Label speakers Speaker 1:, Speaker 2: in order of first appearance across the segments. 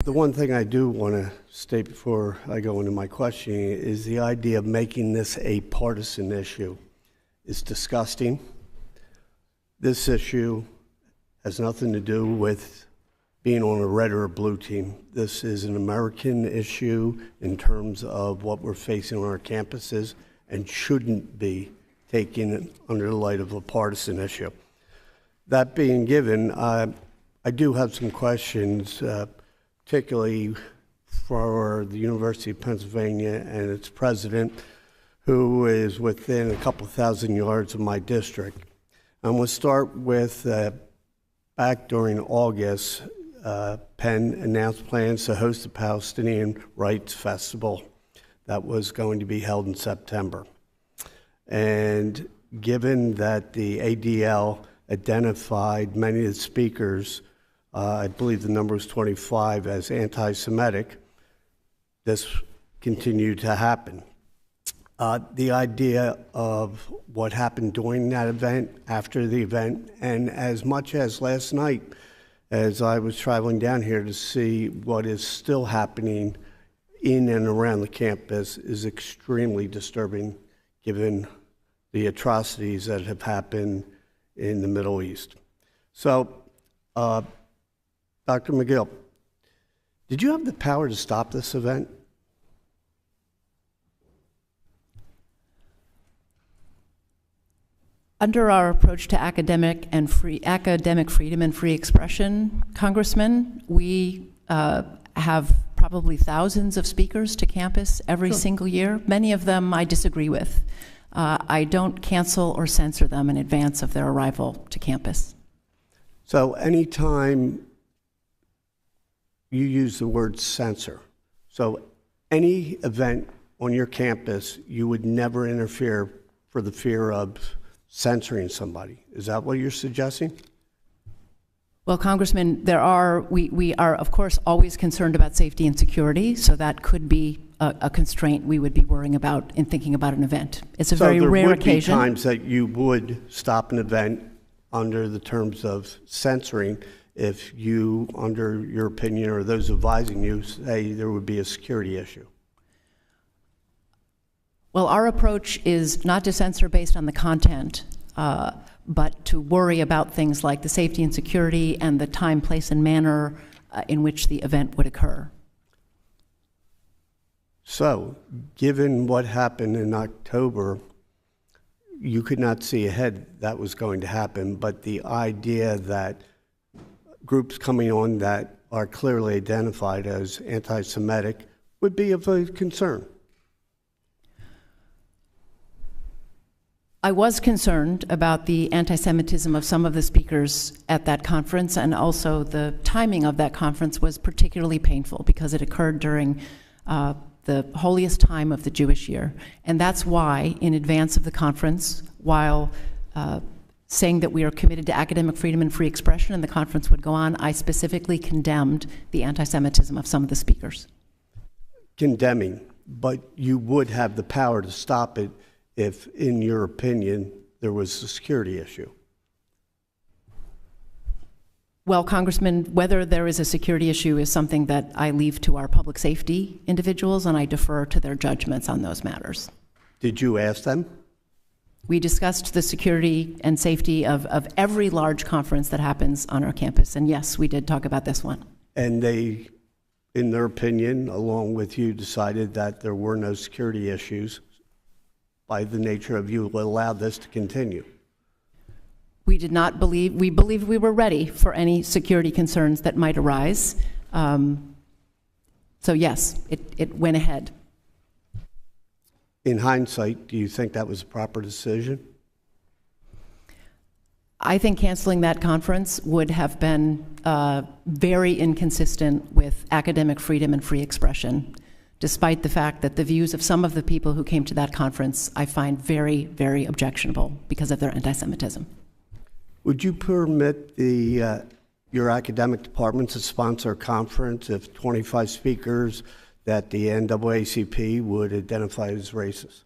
Speaker 1: The one thing I do want to state before I go into my questioning is the idea of making this a partisan issue is disgusting. This issue has nothing to do with being on a red or a blue team. This is an American issue in terms of what we're facing on our campuses and shouldn't be taken under the light of a partisan issue. That being given, I do have some questions, particularly for the University of Pennsylvania and its president, who is within a couple thousand yards of my district. I'm going to start with back during August, Penn announced plans to host the Palestinian Rights Festival that was going to be held in September. And given that the ADL identified many of the speakers, I believe the number was 25, as anti-Semitic, this continued to happen. The idea of what happened during that event, after the event, and as much as last night, as I was traveling down here to see what is still happening in and around the campus, is extremely disturbing given the atrocities that have happened in the Middle East. So, Dr. McGill, did you have the power to stop this event?
Speaker 2: Under our approach to academic freedom and free expression, Congressman, we have probably thousands of speakers to campus every single year. Many of them I disagree with. I don't cancel or censor them in advance of their arrival to campus.
Speaker 1: So anytime you use the word censor, so any event on your campus, you would never interfere for the fear of censoring somebody. Is that what you're suggesting?
Speaker 2: Well, Congressman, we are, of course, always concerned about safety and security, so that could be a constraint we would be worrying about in thinking about an event. It's a very rare occasion. So there would be times that you would stop an event under the terms of censoring if you, under your opinion or those advising you, say there would be a security issue. Well, our approach is not to censor based on the content, but to worry about things like the safety and security and the time, place, and manner in which the event would occur.
Speaker 1: So, given what happened in October, you could not see ahead that was going to happen, but the idea that groups coming on that are clearly identified as anti-Semitic would be of a concern.
Speaker 2: I was concerned about the anti-Semitism of some of the speakers at that conference, and also the timing of that conference was particularly painful because it occurred during the holiest time of the Jewish year. And that's why, in advance of the conference, while saying that we are committed to academic freedom and free expression and the conference would go on, I specifically condemned the anti-Semitism of some of the speakers.
Speaker 1: Condemning, but you would have the power to stop it if, in your opinion, there was a security issue.
Speaker 2: Well, Congressman, whether there is a security issue is something that I leave to our public safety individuals, and I defer to their judgments on those matters.
Speaker 1: Did you ask them?
Speaker 2: We discussed the security and safety of every large conference that happens on our campus, and yes, we did talk about this one.
Speaker 1: And they, in their opinion, along with you, decided that there were no security issues by the nature of you allowed this to continue.
Speaker 2: We did not believe, we believed we were ready for any security concerns that might arise. So yes, it went ahead.
Speaker 1: In hindsight, do you think that was a proper decision?
Speaker 2: I think canceling that conference would have been very inconsistent with academic freedom and free expression, despite the fact that the views of some of the people who came to that conference I find very, very objectionable because of their anti-Semitism.
Speaker 1: Would you permit your academic department to sponsor a conference if 25 speakers that the NAACP would identify as racist?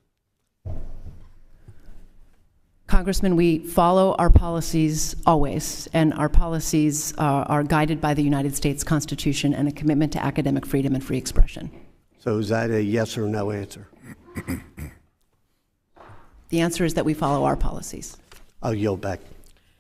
Speaker 2: Congressman, we follow our policies always, and our policies are guided by the United States Constitution and a commitment to academic freedom and free expression.
Speaker 1: So is that a yes or no answer?
Speaker 2: The answer is that we follow our policies.
Speaker 1: I'll yield back.